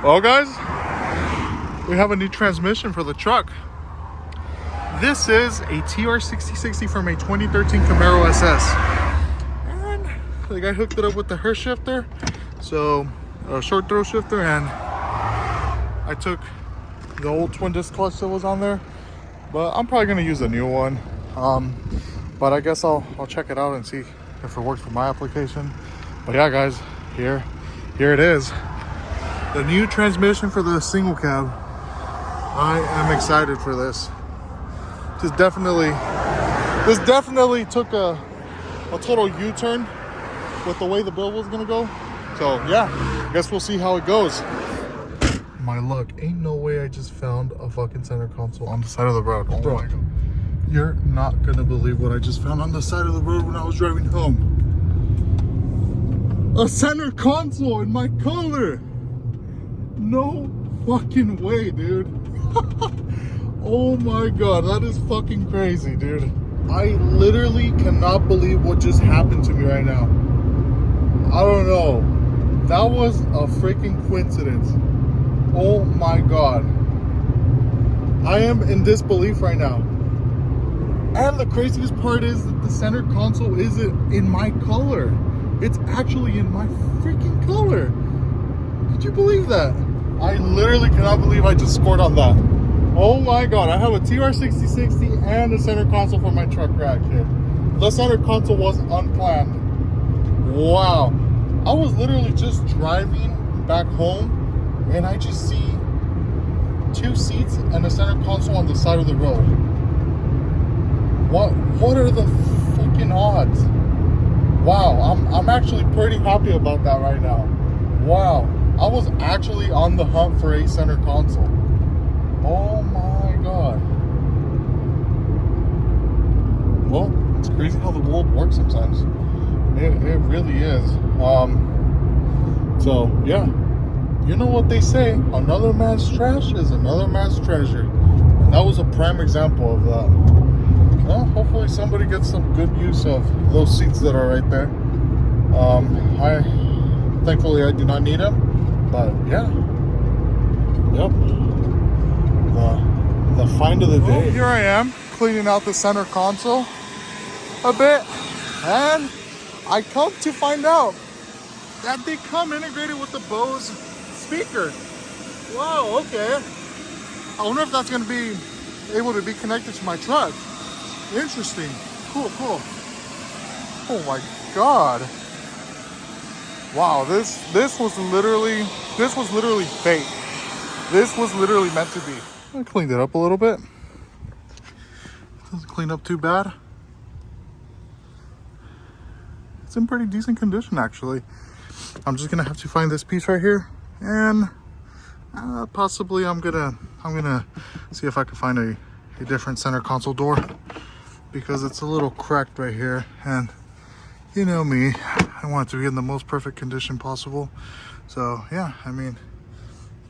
Well guys, we have a new transmission for the truck. This is a TR6060 from a 2013 Camaro SS. And the guy hooked it up with the Hirsch shifter, so a short throw shifter, and I took the old twin disc clutch that was on there, but I'm probably gonna use a new one. But I guess I'll check it out and see if it works for my application. But yeah guys, here it is. The new transmission for the single cab. I am excited for this. This definitely took a total U-turn with the way the build was gonna go. So yeah, I guess we'll see how it goes. My luck, ain't no way I just found a fucking center console on the side of the road. Oh my God. You're not gonna believe what I just found on the side of the road when I was driving home. A center console in my color. No fucking way, dude. Oh my God, that is fucking crazy, dude. I literally cannot believe what just happened to me right now. I don't know. That was a freaking coincidence. Oh my God. I am in disbelief right now. And the craziest part is that the center console isn't in my color. It's actually in my freaking color. Could you believe that? I literally cannot believe I just scored on that. Oh my God, I have a TR6060 and a center console for my truck rack here. The center console was unplanned. Wow. I was literally just driving back home and I just see two seats and a center console on the side of the road. What are the fucking odds? Wow, I'm actually pretty happy about that right now. Wow, I was actually on the hunt for a center console. Oh my God. Well, it's crazy how the world works sometimes. It really is. So yeah, you know what they say, another man's trash is another man's treasure. And that was a prime example of that. Well, hopefully somebody gets some good use of those seats that are right there. Thankfully I do not need them, but yeah. Yep. The find of the day. Well, here I am cleaning out the center console a bit, and I come to find out that they come integrated with the Bose speaker. Wow, okay. I wonder if that's going to be able to be connected to my truck. Interesting. Cool. Oh my God. Wow, this was literally fate. This was literally meant to be. I cleaned it up a little bit. Doesn't clean up too bad. It's in pretty decent condition actually. I'm just gonna have to find this piece right here, and possibly I'm gonna see if I can find a different center console door, because it's a little cracked right here, and you know me, I want it to be in the most perfect condition possible. So yeah, I mean,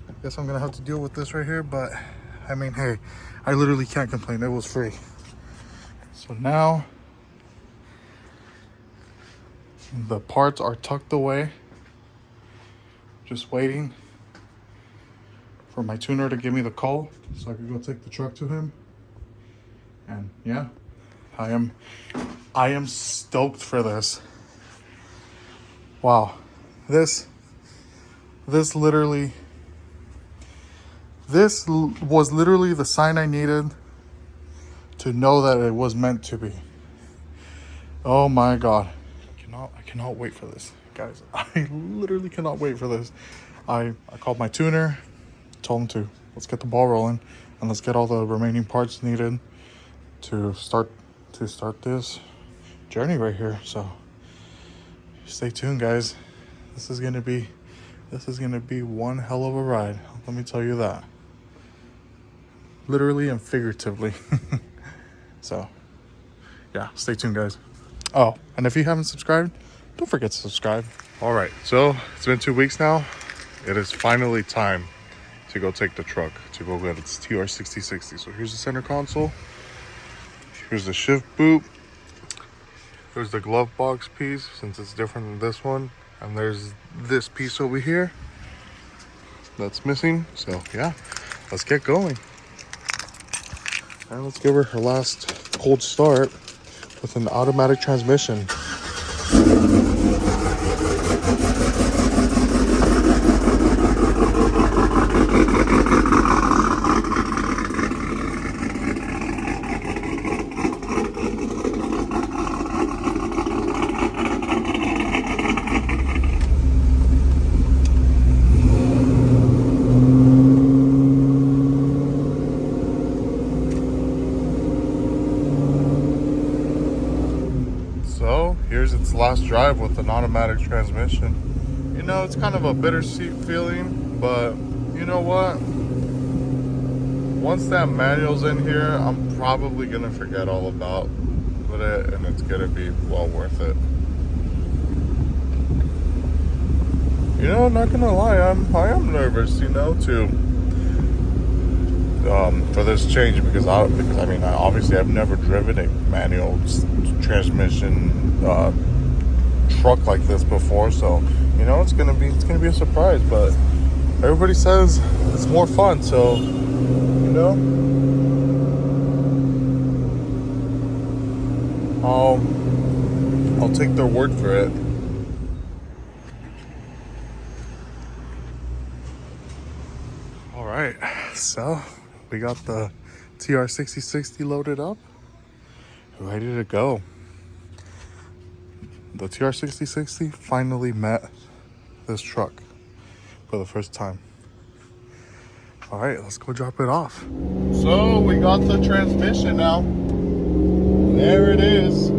I guess I'm gonna have to deal with this right here, but I mean, hey, I literally can't complain. It was free. So now the parts are tucked away, just waiting for my tuner to give me the call so I can go take the truck to him. And yeah, I am stoked for this. Wow, this was literally the sign I needed to know that it was meant to be. Oh my God, I cannot wait for this, guys. I literally cannot wait for this. I called my tuner, told him to let's get the ball rolling and let's get all the remaining parts needed to start this journey right here. So stay tuned, guys. This is gonna be one hell of a ride, let me tell you that, literally and figuratively. So yeah, stay tuned, guys. Oh, and if you haven't subscribed, don't forget to subscribe. All right, so it's been 2 weeks now. It is finally time to go take the truck to go get its TR6060. So here's the center console. Here's the shift boot. There's the glove box piece, since it's different than this one. And there's this piece over here. that's missing. So yeah, let's get going. And let's give her her last cold start with an automatic transmission. So here's its last drive with an automatic transmission. You know, it's kind of a bittersweet feeling, but you know what? Once that manual's in here, I'm probably gonna forget all about it, and it's gonna be well worth it. You know, not gonna lie, I am nervous, you know, for this change because I mean, obviously I've never driven a manual transmission truck like this before, so you know it's gonna be a surprise. But everybody says it's more fun, so you know, I'll take their word for it. All right, so we got the TR6060 loaded up, ready to go. The TR6060 finally met this truck for the first time. All right, let's go drop it off. So we got the transmission now. There it is.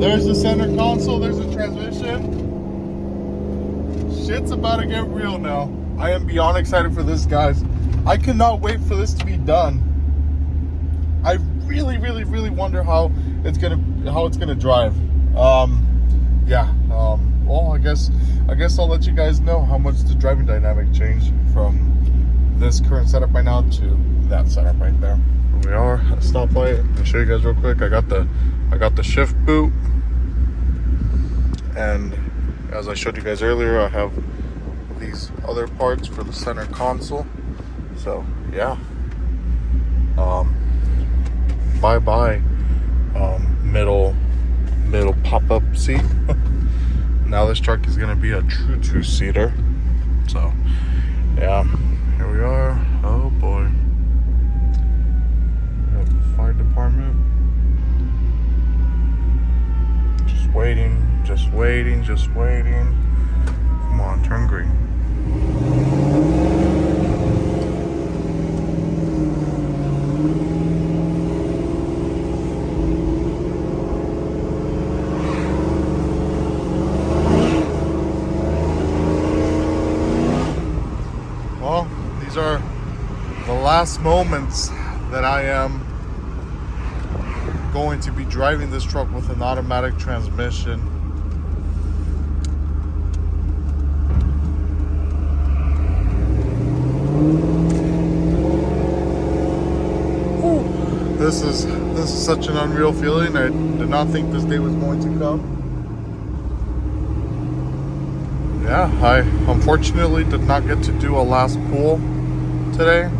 There's the center console, there's the transmission. Shit's about to get real now. I am beyond excited for this, guys. I cannot wait for this to be done. I really, really, really wonder how it's gonna drive. Well, I guess I'll let you guys know how much the driving dynamic changed from this current setup right now to that setup right there. Here we are at a stoplight. Let me show you guys real quick. I got the shift boot, and as I showed you guys earlier, I have these other parts for the center console. So yeah, bye middle pop-up seat. Now this truck is gonna be a true two-seater. So yeah, here we are. Oh boy, we have the fire department. Just waiting. Come on, turn green. Well, these are the last moments that I am going to be driving this truck with an automatic transmission. This is such an unreal feeling. I did not think this day was going to come. Yeah, I unfortunately did not get to do a last pull today.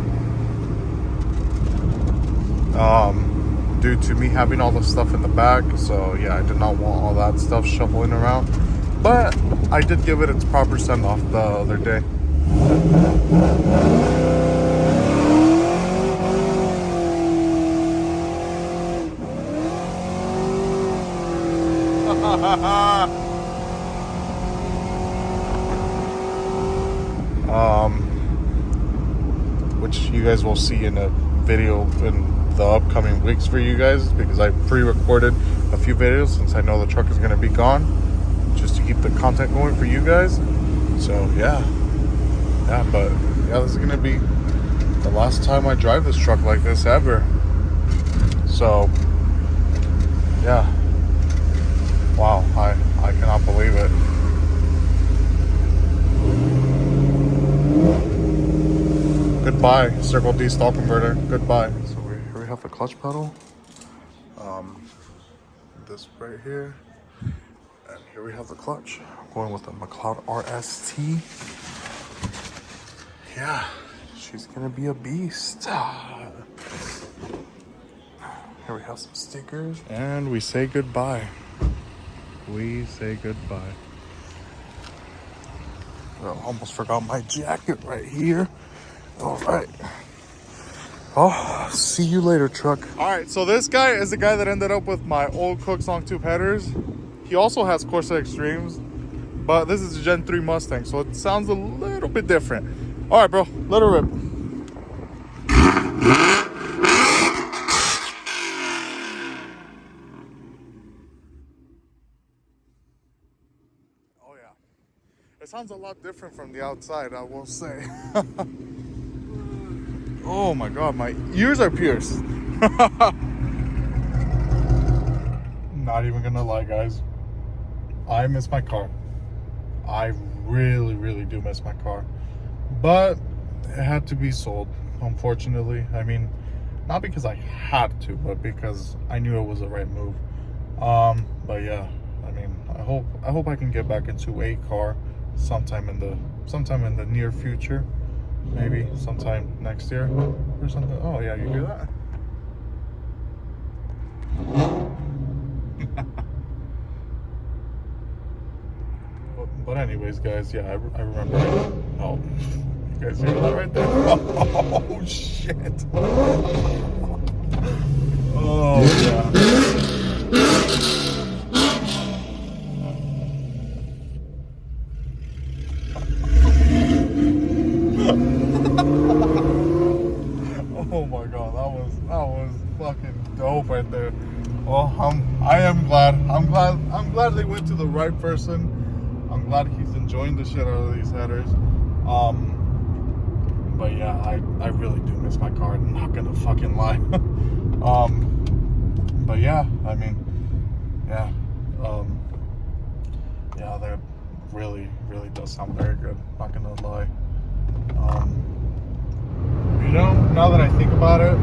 Due to me having all the stuff in the back. So yeah, I did not want all that stuff shuffling around. But I did give it its proper send-off the other day. Which you guys will see in a video in the upcoming weeks for you guys, because I pre-recorded a few videos since I know the truck is going to be gone, just to keep the content going for you guys. So yeah, but yeah, this is going to be the last time I drive this truck like this ever. So yeah, wow, I cannot believe it. Goodbye, Circle D stall converter. Goodbye. So here we have the clutch pedal. This right here. And here we have the clutch. I'm going with the McLeod RST. yeah, she's gonna be a beast. Here we have some stickers. And we say goodbye. We say goodbye. Oh, almost forgot my jacket right here. All right. Oh, see you later, truck. All right, so this guy is the guy that ended up with my old Cook's long tube headers. He also has Corsa Extremes, but this is a Gen 3 Mustang, so it sounds a little bit different. All right, bro, let her rip. Oh yeah, it sounds a lot different from the outside, I will say. Oh my God, my ears are pierced. Not even gonna lie, guys. I miss my car. I really, really do miss my car. But it had to be sold, unfortunately. I mean, not because I had to, but because I knew it was the right move. But yeah, I mean, I hope I can get back into a car sometime in the near future. Maybe sometime next year or something. Oh yeah, you hear that? But anyways, guys, yeah, I remember. Oh, you guys hear that right there? Oh shit! Oh yeah. Oh my God, that was fucking dope right there. Well, I am glad. I'm glad they went to the right person. I'm glad he's enjoying the shit out of these headers. But yeah, I really do miss my car. I'm not gonna fucking lie. But yeah, I mean, yeah, yeah, that really does sound very good. Not gonna lie. You know, now that I think about it,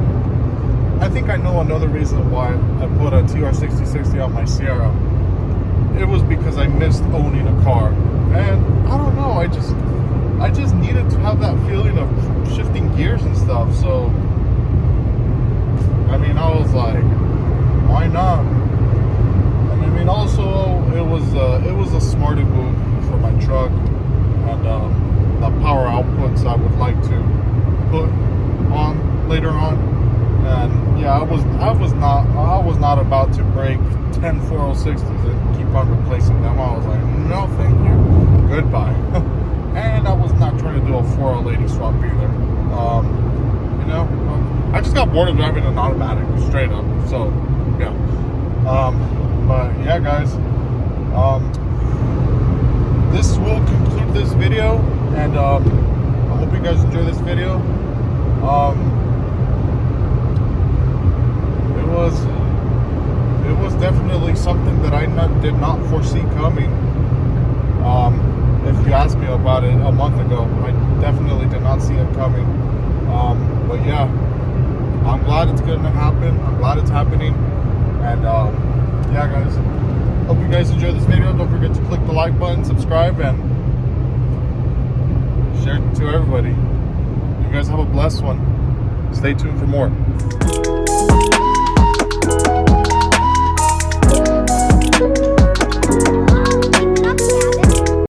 I think I know another reason why I put a TR6060 on my Sierra. It was because I missed owning a car, and I don't know, I just needed to have that feeling of shifting gears and stuff. So I mean, I was like, why not? And I mean, also it was a smarter move for my truck, and the power outputs I would like to put on later on. And yeah, I was not about to break 10 406s and keep on replacing them. I was like, no thank you, goodbye. And I was not trying to do a 480 swap either. You know, I just got bored of driving an automatic straight up. So yeah, but yeah, guys, this will conclude this video, and I hope you guys enjoy this video. It was definitely something that I did not foresee coming. If you asked me about it a month ago, I definitely did not see it coming. But yeah, I'm glad it's going to happen. I'm glad it's happening. And yeah, guys, hope you guys enjoyed this video. Don't forget to click the like button, subscribe, and share it to everybody. You guys have a blessed one. Stay tuned for more.